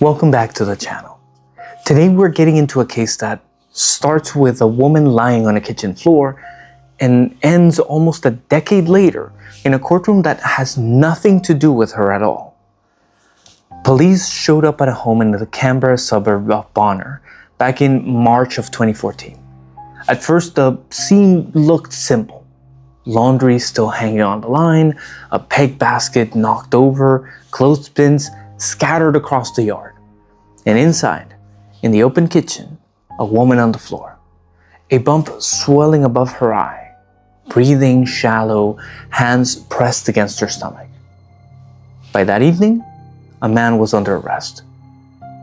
Welcome back to the channel. Today we're getting into a case that starts with a woman lying on a kitchen floor and ends almost a decade later in a courtroom that has nothing to do with her at all. Police showed up at a home in the Canberra suburb of Bonner back in March of 2014. At first, the scene looked simple. Laundry still hanging on the line, a peg basket knocked over, clothespins scattered across the yard. And inside, in the open kitchen, a woman on the floor. A bump swelling above her eye, breathing shallow, hands pressed against her stomach. By that evening, a man was under arrest.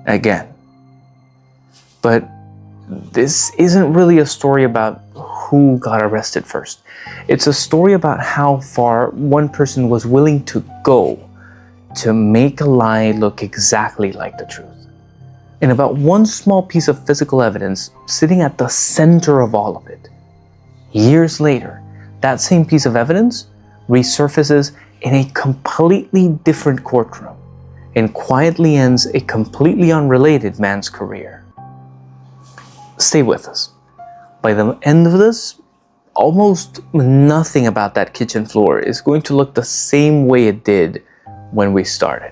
Again. But this isn't really a story about who got arrested first. It's a story about how far one person was willing to go to make a lie look exactly like the truth. And about one small piece of physical evidence sitting at the center of all of it. Years later, that same piece of evidence resurfaces in a completely different courtroom and quietly ends a completely unrelated man's career. Stay with us. By the end of this, almost nothing about that kitchen floor is going to look the same way it did when we started.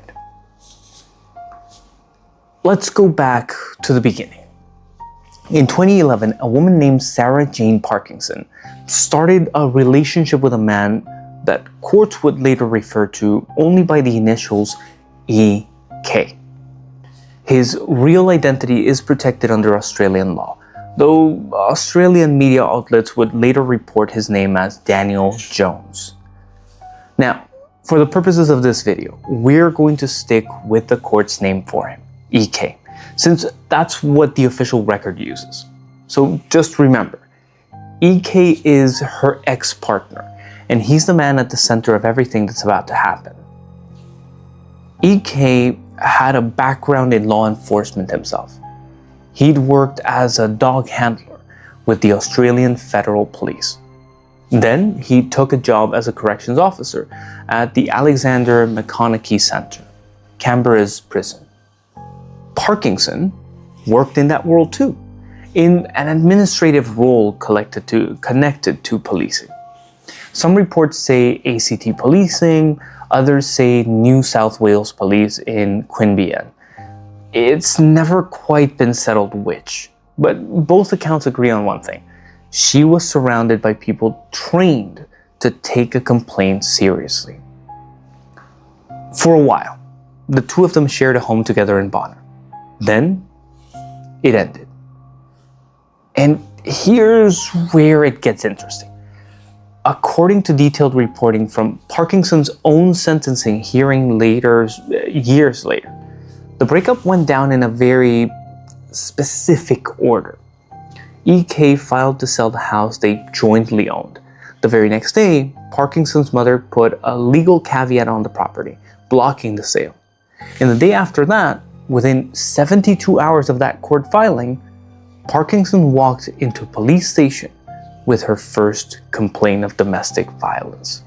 Let's go back to the beginning. In 2011, a woman named Sarah Jane Parkinson started a relationship with a man that courts would later refer to only by the initials E.K. His real identity is protected under Australian law, though Australian media outlets would later report his name as Daniel Jones. Now, for the purposes of this video, we're going to stick with the court's name for him, E.K., since that's what the official record uses. So just remember, E.K. is her ex-partner, and he's the man at the center of everything that's about to happen. E.K. had a background in law enforcement himself. He'd worked as a dog handler with the Australian Federal Police. Then he took a job as a corrections officer at the Alexander McConaughey Centre, Canberra's prison. Parkinson worked in that world too, in an administrative role connected to policing. Some reports say ACT policing, others say New South Wales Police in Queanbeyan. It's never quite been settled which, but both accounts agree on one thing. She was surrounded by people trained to take a complaint seriously. For a while, the two of them shared a home together in Bonner. Then, it ended. And here's where it gets interesting. According to detailed reporting from Parkinson's own sentencing hearing years later, the breakup went down in a very specific order. E.K. filed to sell the house they jointly owned. The very next day, Parkinson's mother put a legal caveat on the property, blocking the sale. And the day after that, within 72 hours of that court filing, Parkinson walked into a police station with her first complaint of domestic violence.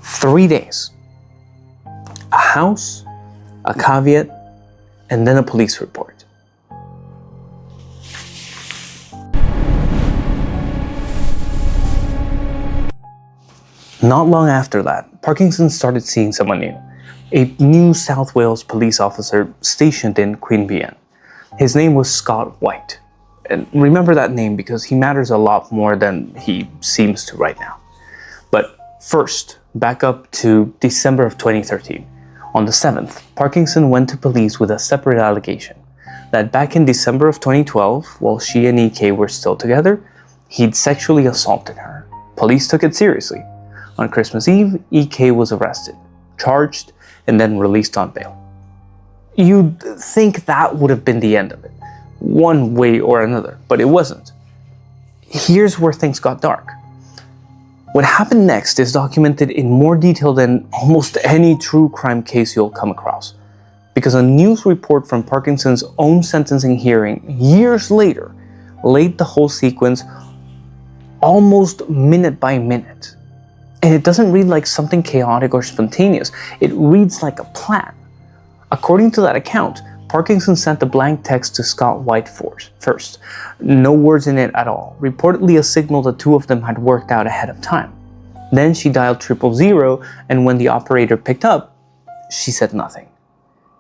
3 days. A house, a caveat, and then a police report. Not long after that, Parkinson started seeing someone new, a New South Wales police officer stationed in Queanbeyan. His name was Scott White. And remember that name because he matters a lot more than he seems to right now. But first, back up to December of 2013. On the 7th, Parkinson went to police with a separate allegation that back in December of 2012, while she and E.K. were still together, he'd sexually assaulted her. Police took it seriously. On Christmas Eve, E.K. was arrested, charged, and then released on bail. You'd think that would have been the end of it, one way or another, but it wasn't. Here's where things got dark. What happened next is documented in more detail than almost any true crime case you'll come across, because a news report from Parkinson's own sentencing hearing years later laid the whole sequence almost minute by minute. And it doesn't read like something chaotic or spontaneous. It reads like a plan. According to that account, Parkinson sent a blank text to Scott White first. No words in it at all, reportedly a signal the two of them had worked out ahead of time. Then she dialed 000, and when the operator picked up, she said nothing.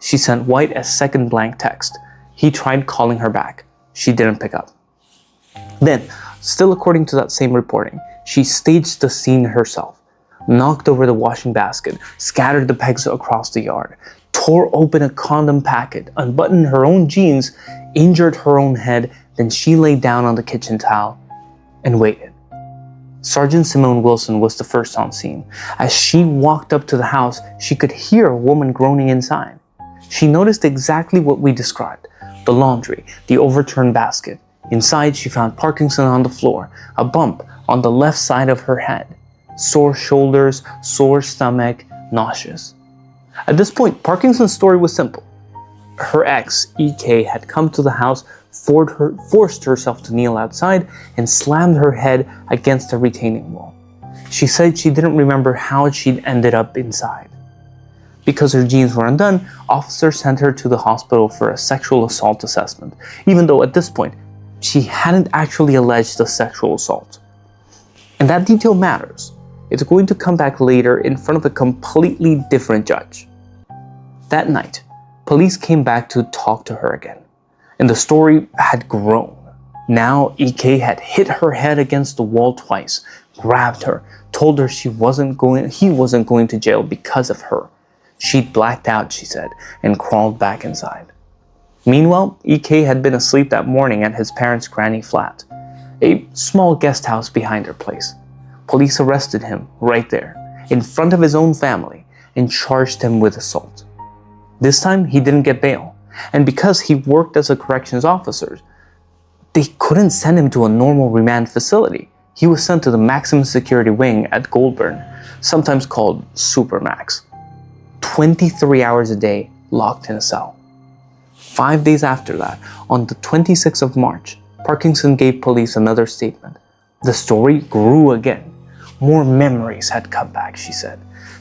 She sent White a second blank text. He tried calling her back. She didn't pick up. Then, still according to that same reporting, she staged the scene herself, knocked over the washing basket, scattered the pegs across the yard, tore open a condom packet, unbuttoned her own jeans, injured her own head, then she lay down on the kitchen towel and waited. Sergeant Simone Wilson was the first on scene. As she walked up to the house, she could hear a woman groaning inside. She noticed exactly what we described: the laundry, the overturned basket. Inside, she found Parkinson on the floor, a bump on the left side of her head, sore shoulders, sore stomach, nauseous. At this point, Parkinson's story was simple. Her ex, E.K., had come to the house, forced herself to kneel outside, and slammed her head against a retaining wall. She said she didn't remember how she'd ended up inside. Because her jeans were undone, officers sent her to the hospital for a sexual assault assessment, even though at this point, she hadn't actually alleged a sexual assault. And that detail matters. It's going to come back later in front of a completely different judge. That night, police came back to talk to her again, and the story had grown. Now, E.K. had hit her head against the wall twice, grabbed her, told her he wasn't going to jail because of her. She'd blacked out, she said, and crawled back inside. Meanwhile, E.K. had been asleep that morning at his parents' granny flat, a small guest house behind her place. Police arrested him right there, in front of his own family, and charged him with assault. This time, he didn't get bail, and because he worked as a corrections officer, they couldn't send him to a normal remand facility. He was sent to the maximum security wing at Goulburn, sometimes called Supermax. 23 hours a day, locked in a cell. 5 days after that, on the 26th of March, Parkinson gave police another statement. The story grew again. More memories had come back, she said.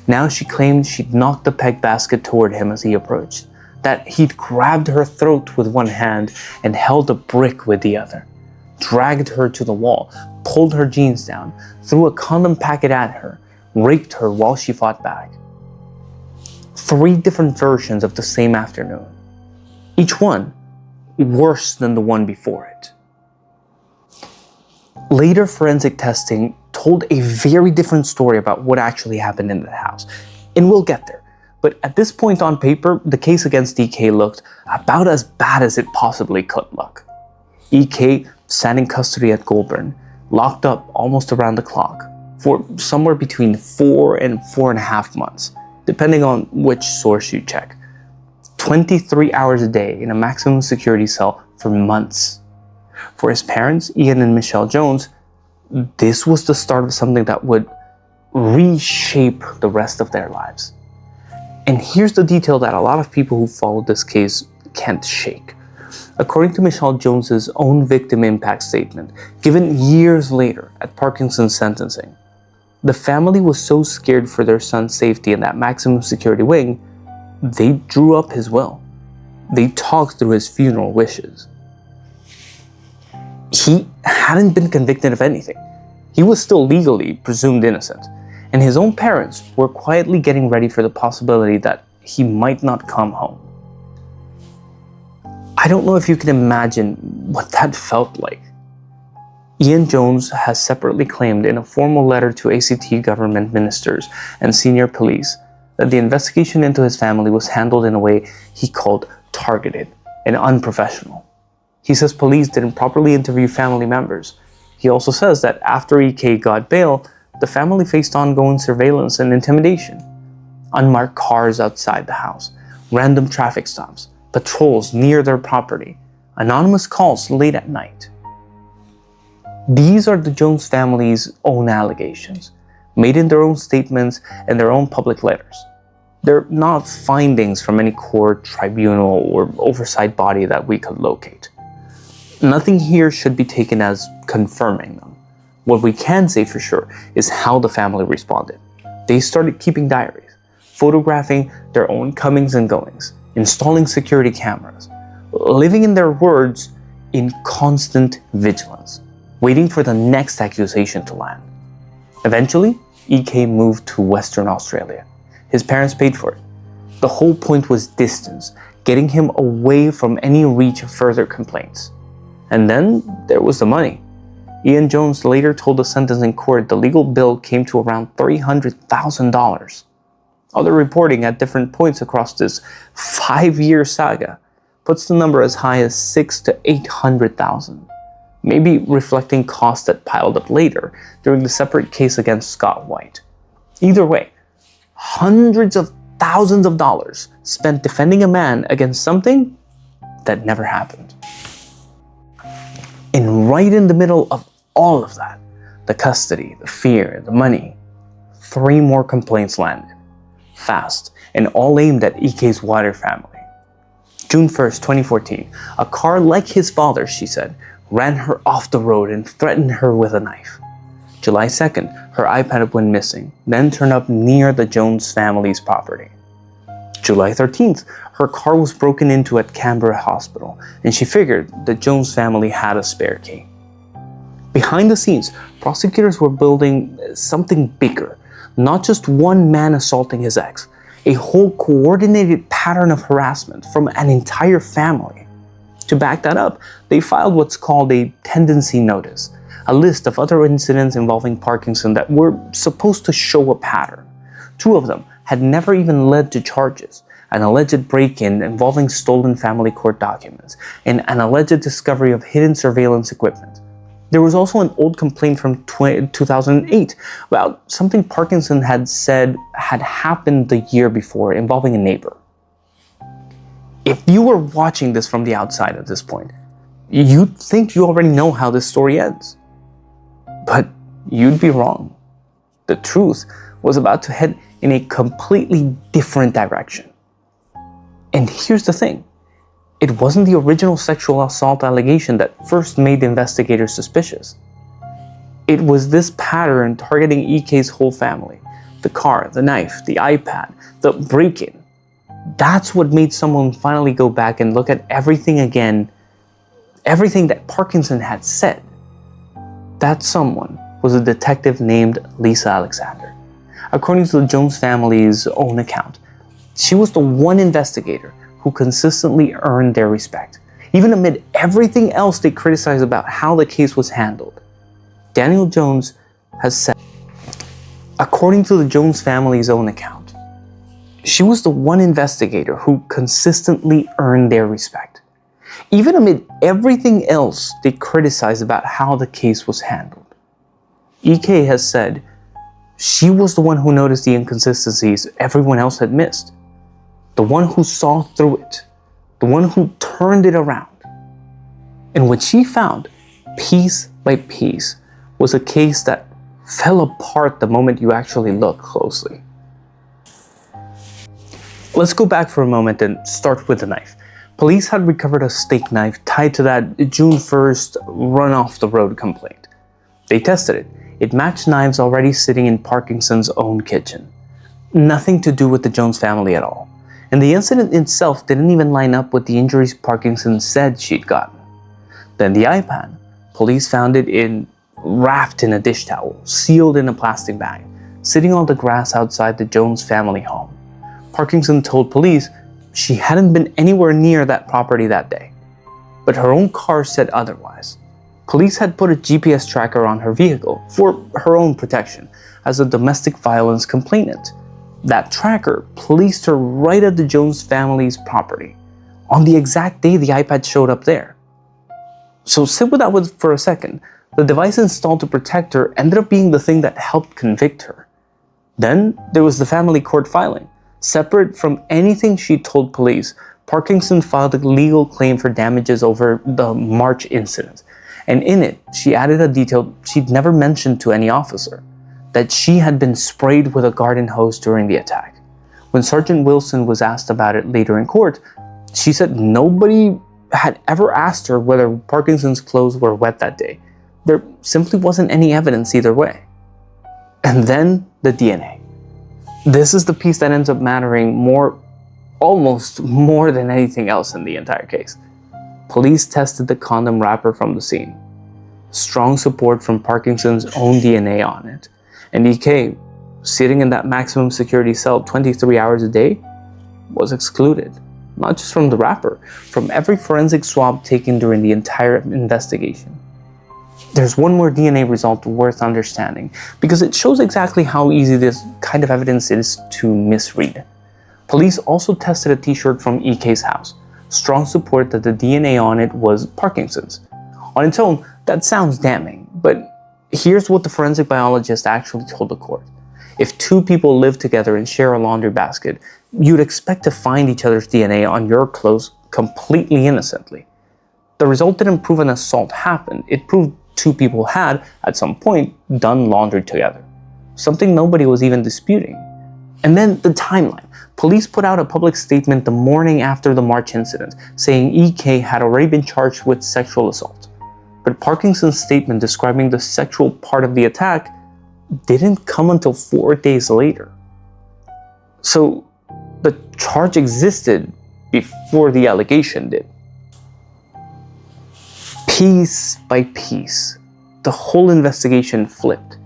Now she claimed she'd knocked the peg basket toward him as he approached, that he'd grabbed her throat with one hand and held a brick with the other, dragged her to the wall, pulled her jeans down, threw a condom packet at her, raped her while she fought back. 3 different versions of the same afternoon. Each one worse than the one before it. Later forensic testing told a very different story about what actually happened in the house, and we'll get there. But at this point on paper, the case against E.K. looked about as bad as it possibly could look. E.K. sat in custody at Goulburn, locked up almost around the clock, for somewhere between 4 and 4.5 months, depending on which source you check. 23 hours a day in a maximum security cell for months. For his parents, Ian and Michelle Jones, this was the start of something that would reshape the rest of their lives. And here's the detail that a lot of people who followed this case can't shake. According to Michelle Jones's own victim impact statement, given years later at Parkinson's sentencing, the family was so scared for their son's safety in that maximum security wing, they drew up his will. They talked through his funeral wishes. He hadn't been convicted of anything. He was still legally presumed innocent, and his own parents were quietly getting ready for the possibility that he might not come home. I don't know if you can imagine what that felt like. Ian Jones has separately claimed in a formal letter to ACT government ministers and senior police that the investigation into his family was handled in a way he called targeted and unprofessional. He says police didn't properly interview family members. He also says that after E.K. got bail, the family faced ongoing surveillance and intimidation. Unmarked cars outside the house, random traffic stops, patrols near their property, anonymous calls late at night. These are the Jones family's own allegations, made in their own statements and their own public letters. They're not findings from any court, tribunal, or oversight body that we could locate. Nothing here should be taken as confirming them. What we can say for sure is how the family responded. They started keeping diaries, photographing their own comings and goings, installing security cameras, living in their words in constant vigilance, waiting for the next accusation to land. Eventually, EK moved to Western Australia. His parents paid for it. The whole point was distance, getting him away from any reach of further complaints. And then there was the money. Ian Jones later told the sentencing court the legal bill came to around $300,000. Other reporting at different points across this 5-year saga puts the number as high as $600,000 to $800,000, maybe reflecting costs that piled up later during the separate case against Scott White. Either way, hundreds of thousands of dollars spent defending a man against something that never happened. And right in the middle of all of that, the custody, the fear, the money, 3 more complaints landed, fast, and all aimed at EK's wider family. June 1st, 2014, a car like his father's, she said, ran her off the road and threatened her with a knife. July 2nd, her iPad went missing, then turned up near the Jones family's property. July 13th, her car was broken into at Canberra Hospital, and she figured the Jones family had a spare key. Behind the scenes, prosecutors were building something bigger, not just one man assaulting his ex, a whole coordinated pattern of harassment from an entire family. To back that up, they filed what's called a tendency notice, a list of other incidents involving Parkinson that were supposed to show a pattern. 2 of them had never even led to charges: an alleged break-in involving stolen family court documents, and an alleged discovery of hidden surveillance equipment. There was also an old complaint from 2008 about something Parkinson had said had happened the year before involving a neighbor. If you were watching this from the outside at this point, you'd think you already know how this story ends. But you'd be wrong. The truth was about to head in a completely different direction. And here's the thing. It wasn't the original sexual assault allegation that first made the investigators suspicious. It was this pattern targeting EK's whole family. The car, the knife, the iPad, the break-in. That's what made someone finally go back and look at everything again, everything that Parkinson had said. That someone was a detective named Lisa Alexander. According to the Jones family's own account, she was the one investigator who consistently earned their respect, even amid everything else they criticized about how the case was handled. Daniel Jones has said, according to the Jones family's own account, she was the one investigator who consistently earned their respect, even amid everything else they criticized about how the case was handled. EK has said she was the one who noticed the inconsistencies everyone else had missed, the one who saw through it, the one who turned it around. And what she found, piece by piece, was a case that fell apart the moment you actually look closely. Let's go back for a moment and start with the knife. Police had recovered a steak knife tied to that June 1st run-off-the-road complaint. They tested it. It matched knives already sitting in Parkinson's own kitchen. Nothing to do with the Jones family at all. And the incident itself didn't even line up with the injuries Parkinson said she'd gotten. Then the iPad. Police found it wrapped in a dish towel, sealed in a plastic bag, sitting on the grass outside the Jones family home. Parkinson told police she hadn't been anywhere near that property that day, but her own car said otherwise. Police had put a GPS tracker on her vehicle for her own protection as a domestic violence complainant. That tracker placed her right at the Jones family's property, on the exact day the iPad showed up there. So sit with that for a second. The device installed to protect her ended up being the thing that helped convict her. Then there was the family court filing. Separate from anything she told police, Parkinson filed a legal claim for damages over the March incident. And in it, she added a detail she'd never mentioned to any officer: that she had been sprayed with a garden hose during the attack. When Sergeant Wilson was asked about it later in court, she said nobody had ever asked her whether Parkinson's clothes were wet that day. There simply wasn't any evidence either way. And then the DNA. This is the piece that ends up mattering more almost more than anything else in the entire case. Police tested the condom wrapper from the scene. Strong support from Parkinson's own DNA on it. And EK, sitting in that maximum security cell 23 hours a day, was excluded. Not just from the wrapper, from every forensic swab taken during the entire investigation. There's one more DNA result worth understanding, because it shows exactly how easy this kind of evidence is to misread. Police also tested a t-shirt from EK's house. Strong support that the DNA on it was Parkinson's. On its own, that sounds damning, but here's what the forensic biologist actually told the court. If two people live together and share a laundry basket, you'd expect to find each other's DNA on your clothes completely innocently. The result didn't prove an assault happened. It proved two people had, at some point, done laundry together. Something nobody was even disputing. And then the timeline. Police put out a public statement the morning after the March incident, saying EK had already been charged with sexual assault. But Parkinson's statement describing the sexual part of the attack didn't come until 4 days later. So the charge existed before the allegation did. Piece by piece, the whole investigation flipped.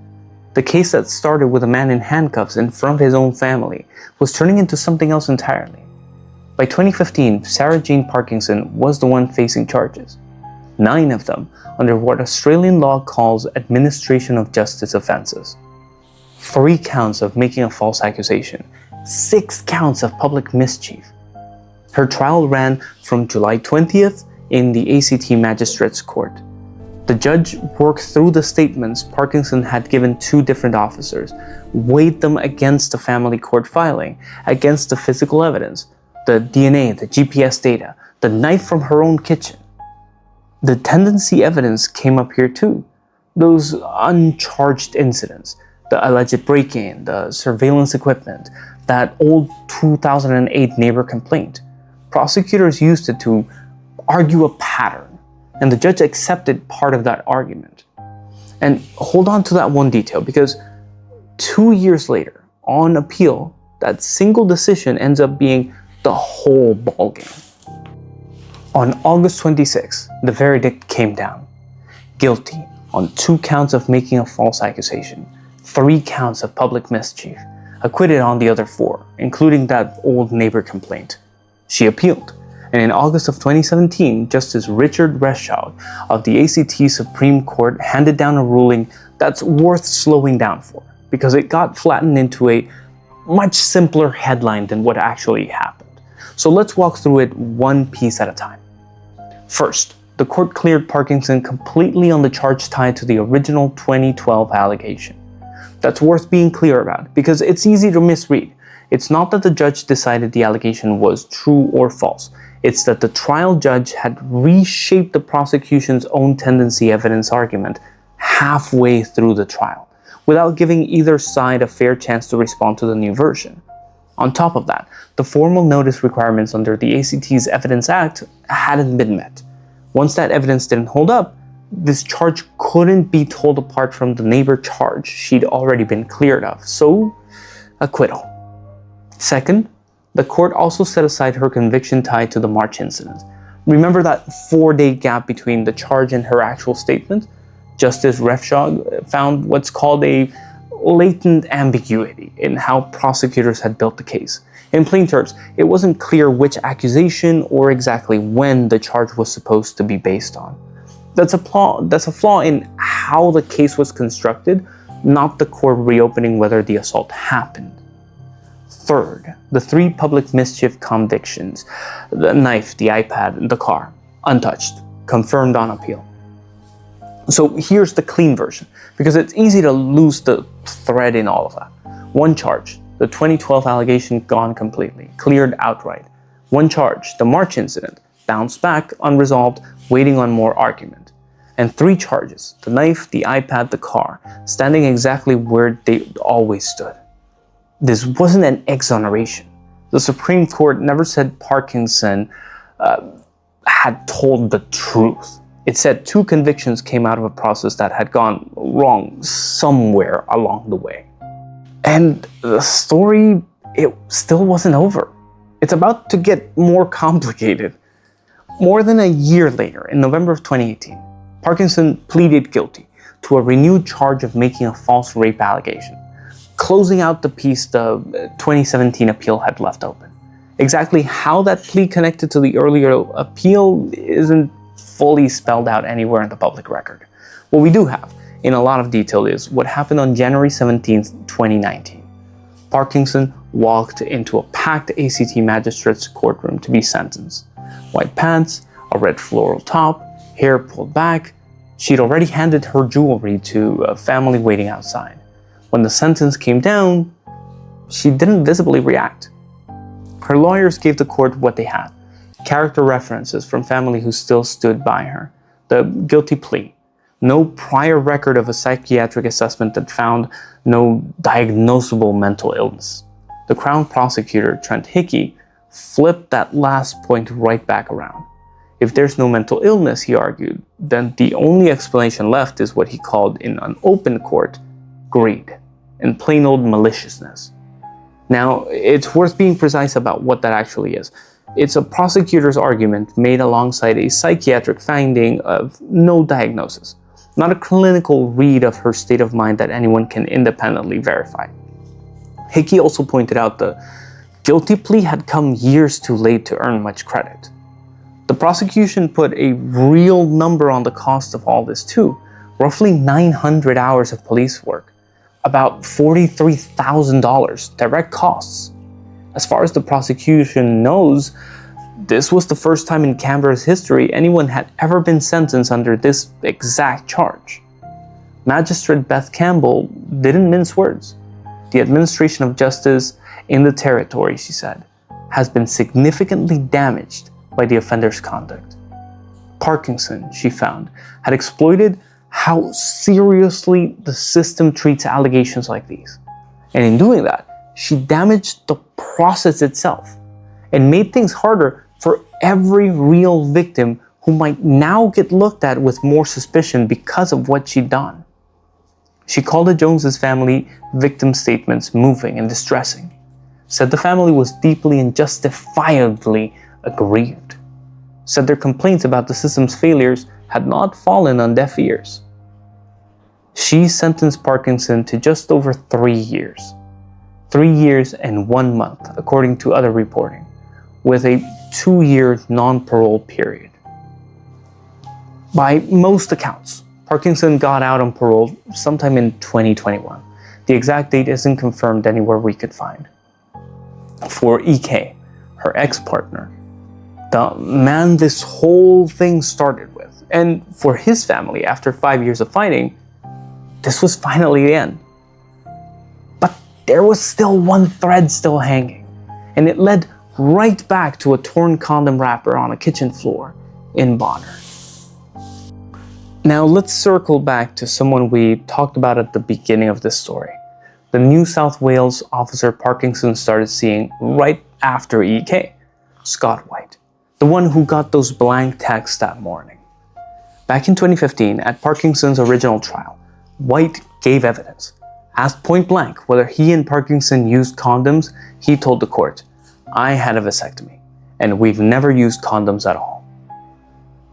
The case that started with a man in handcuffs in front of his own family was turning into something else entirely. By 2015, Sarah Jane Parkinson was the one facing charges. 9 of them under what Australian law calls administration of justice offences. 3 counts of making a false accusation, 6 counts of public mischief. Her trial ran from July 20th in the ACT Magistrates Court. The judge worked through the statements Parkinson had given 2 different officers, weighed them against the family court filing, against the physical evidence, the DNA, the GPS data, the knife from her own kitchen. The tendency evidence came up here too. Those uncharged incidents, the alleged break-in, the surveillance equipment, that old 2008 neighbor complaint. Prosecutors used it to argue a pattern, and the judge accepted part of that argument. And hold on to that one detail, because 2 years later, on appeal, that single decision ends up being the whole ballgame. On August 26, the verdict came down. Guilty on 2 counts of making a false accusation, 3 counts of public mischief, acquitted on the other 4, including that old neighbor complaint. She appealed, and in August of 2017, Justice Richard Reshaw of the ACT Supreme Court handed down a ruling that's worth slowing down for, because it got flattened into a much simpler headline than what actually happened. So let's walk through it one piece at a time. First, the court cleared Parkinson completely on the charge tied to the original 2012 allegation. That's worth being clear about, because it's easy to misread. It's not that the judge decided the allegation was true or false. It's that the trial judge had reshaped the prosecution's own tendency evidence argument halfway through the trial, without giving either side a fair chance to respond to the new version. On top of that, the formal notice requirements under the ACT's Evidence Act hadn't been met. Once that evidence didn't hold up, this charge couldn't be told apart from the neighbor charge she'd already been cleared of, so acquittal. Second, the court also set aside her conviction tied to the March incident. Remember that 4-day gap between the charge and her actual statement? Justice Reshaw found what's called a latent ambiguity in how prosecutors had built the case. In plain terms, it wasn't clear which accusation or exactly when the charge was supposed to be based on. That's a flaw in how the case was constructed, not the court reopening whether the assault happened. Third, the 3 public mischief convictions, the knife, the iPad, and the car, untouched, confirmed on appeal. So here's the clean version, because it's easy to lose the thread in all of that. 1 charge, the 2012 allegation, gone completely, cleared outright. 1 charge, the March incident, bounced back, unresolved, waiting on more argument. And 3 charges, the knife, the iPad, the car, standing exactly where they always stood. This wasn't an exoneration. The Supreme Court never said Parkinson had told the truth. It said 2 convictions came out of a process that had gone wrong somewhere along the way. And the story, it still wasn't over. It's about to get more complicated. More than a year later, in November of 2018, Parkinson pleaded guilty to a renewed charge of making a false rape allegation, closing out the piece the 2017 appeal had left open. Exactly how that plea connected to the earlier appeal isn't fully spelled out anywhere in the public record. What we do have, in a lot of detail, is what happened on January 17, 2019. Parkinson walked into a packed ACT magistrate's courtroom to be sentenced. White pants, a red floral top, hair pulled back. She'd already handed her jewelry to a family waiting outside. When the sentence came down, she didn't visibly react. Her lawyers gave the court what they had: character references from family who still stood by her, the guilty plea, no prior record of a psychiatric assessment that found no diagnosable mental illness. The Crown prosecutor, Trent Hickey, flipped that last point right back around. If there's no mental illness, he argued, then the only explanation left is what he called in an open court greed and plain old maliciousness. Now, it's worth being precise about what that actually is. It's a prosecutor's argument made alongside a psychiatric finding of no diagnosis, not a clinical read of her state of mind that anyone can independently verify. Hickey also pointed out the guilty plea had come years too late to earn much credit. The prosecution put a real number on the cost of all this too: roughly 900 hours of police work, about $43,000 direct costs. As far as the prosecution knows, this was the first time in Canberra's history anyone had ever been sentenced under this exact charge. Magistrate Beth Campbell didn't mince words. The administration of justice in the territory, she said, has been significantly damaged by the offender's conduct. Parkinson, she found, had exploited how seriously the system treats allegations like these. And in doing that, she damaged the process itself and made things harder for every real victim who might now get looked at with more suspicion because of what she'd done. She called the Joneses family victim statements moving and distressing, said the family was deeply and justifiably aggrieved, said their complaints about the system's failures had not fallen on deaf ears. She sentenced Parkinson to just over 3 years. 3 years and 1 month, according to other reporting, with a 2-year non-parole period. By most accounts, Parkinson got out on parole sometime in 2021. The exact date isn't confirmed anywhere we could find. For EK, her ex-partner, the man this whole thing started with, and for his family, after 5 years of fighting, this was finally the end. But there was still one thread still hanging, and it led right back to a torn condom wrapper on a kitchen floor in Bonner. Now let's circle back to someone we talked about at the beginning of this story, the New South Wales officer Parkinson started seeing right after EK, Scott White, the one who got those blank texts that morning. Back in 2015, at Parkinson's original trial, White gave evidence. Asked point blank whether he and Parkinson used condoms, he told the court, "I had a vasectomy, and we've never used condoms at all."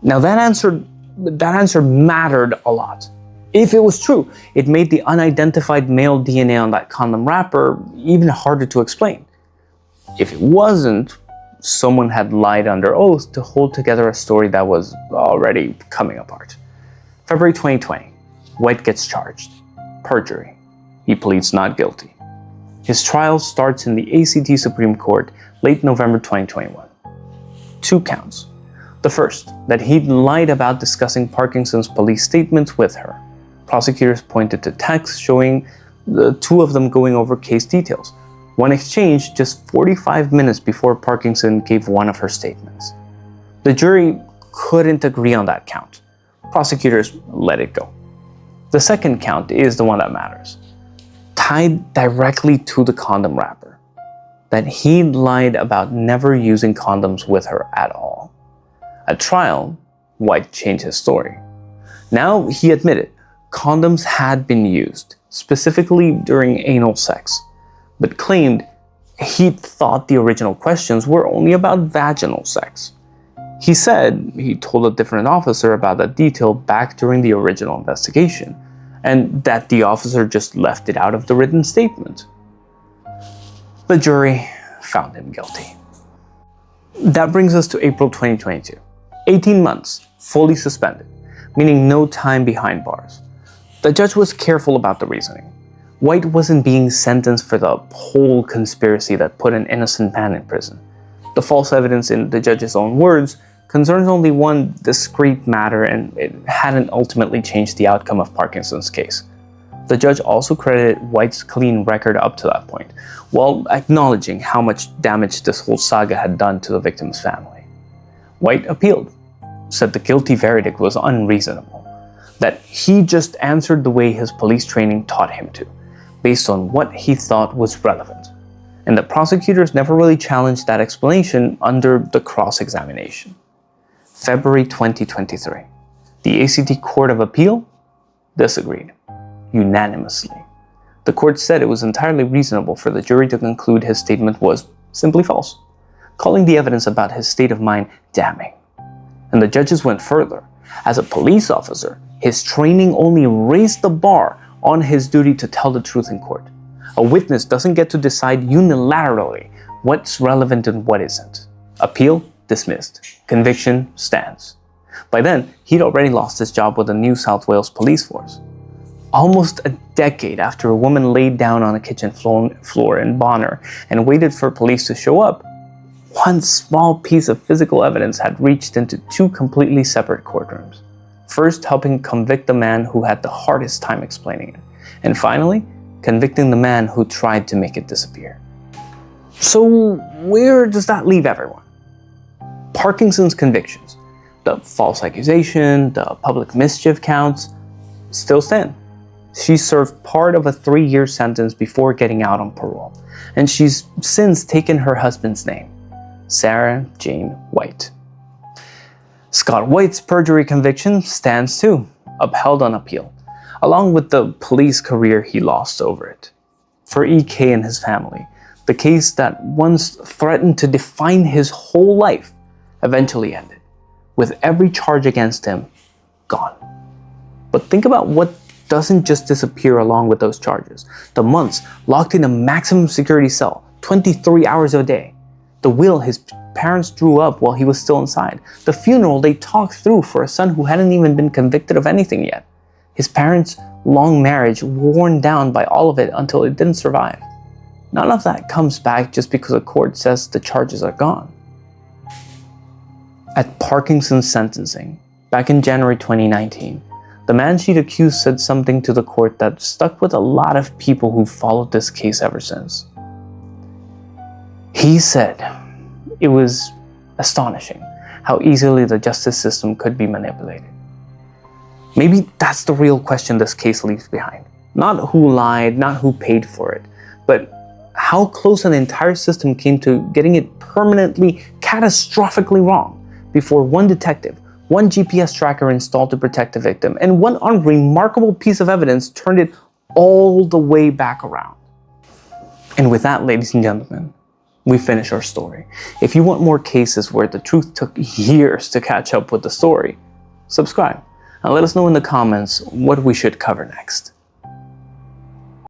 Now that answer mattered a lot. If it was true, it made the unidentified male DNA on that condom wrapper even harder to explain. If it wasn't, someone had lied under oath to hold together a story that was already coming apart. February 2020, White gets charged. Perjury. He pleads not guilty. His trial starts in the ACT Supreme Court late November 2021. 2 counts. The first, that he'd lied about discussing Parkinson's police statements with her. Prosecutors pointed to texts showing the 2 of them going over case details. One exchange just 45 minutes before Parkinson gave one of her statements. The jury couldn't agree on that count. Prosecutors let it go. The second count is the one that matters, tied directly to the condom wrapper, that he lied about never using condoms with her at all. At trial, White changed his story. Now he admitted condoms had been used, specifically during anal sex, but claimed he thought the original questions were only about vaginal sex. He said he told a different officer about that detail back during the original investigation, and that the officer just left it out of the written statement. The jury found him guilty. That brings us to April 2022. 18 months, fully suspended, meaning no time behind bars. The judge was careful about the reasoning. White wasn't being sentenced for the whole conspiracy that put an innocent man in prison. The false evidence, in the judge's own words, concerns only one discrete matter, and it hadn't ultimately changed the outcome of Parkinson's case. The judge also credited White's clean record up to that point, while acknowledging how much damage this whole saga had done to the victim's family. White appealed, said the guilty verdict was unreasonable, that he just answered the way his police training taught him to, based on what he thought was relevant, and the prosecutors never really challenged that explanation under the cross-examination. February 2023. The ACT Court of Appeal disagreed, unanimously. The court said it was entirely reasonable for the jury to conclude his statement was simply false, calling the evidence about his state of mind damning. And the judges went further. As a police officer, his training only raised the bar on his duty to tell the truth in court. A witness doesn't get to decide unilaterally what's relevant and what isn't. Appeal dismissed. Conviction stands. By then, he'd already lost his job with the New South Wales police force. Almost a decade after a woman laid down on a kitchen floor in Bonner and waited for police to show up, one small piece of physical evidence had reached into two completely separate courtrooms. First, helping convict the man who had the hardest time explaining it, and finally, convicting the man who tried to make it disappear. So where does that leave everyone? Parkinson's convictions, the false accusation, the public mischief counts, still stand. She served part of a 3-year sentence before getting out on parole, and she's since taken her husband's name, Sarah Jane White. Scott White's perjury conviction stands too, upheld on appeal, along with the police career he lost over it. For EK and his family, the case that once threatened to define his whole life eventually ended, with every charge against him gone. But think about what doesn't just disappear along with those charges. The months locked in a maximum security cell, 23 hours a day. The will his parents drew up while he was still inside. The funeral they talked through for a son who hadn't even been convicted of anything yet. His parents' long marriage worn down by all of it until it didn't survive. None of that comes back just because a court says the charges are gone. At Parkinson's sentencing, back in January 2019, the man she'd accused said something to the court that stuck with a lot of people who followed this case ever since. He said it was astonishing how easily the justice system could be manipulated. Maybe that's the real question this case leaves behind. Not who lied, not who paid for it, but how close an entire system came to getting it permanently, catastrophically wrong before one detective, one GPS tracker installed to protect the victim, and one unremarkable piece of evidence turned it all the way back around. And with that, ladies and gentlemen, we finish our story. If you want more cases where the truth took years to catch up with the story, subscribe and let us know in the comments what we should cover next.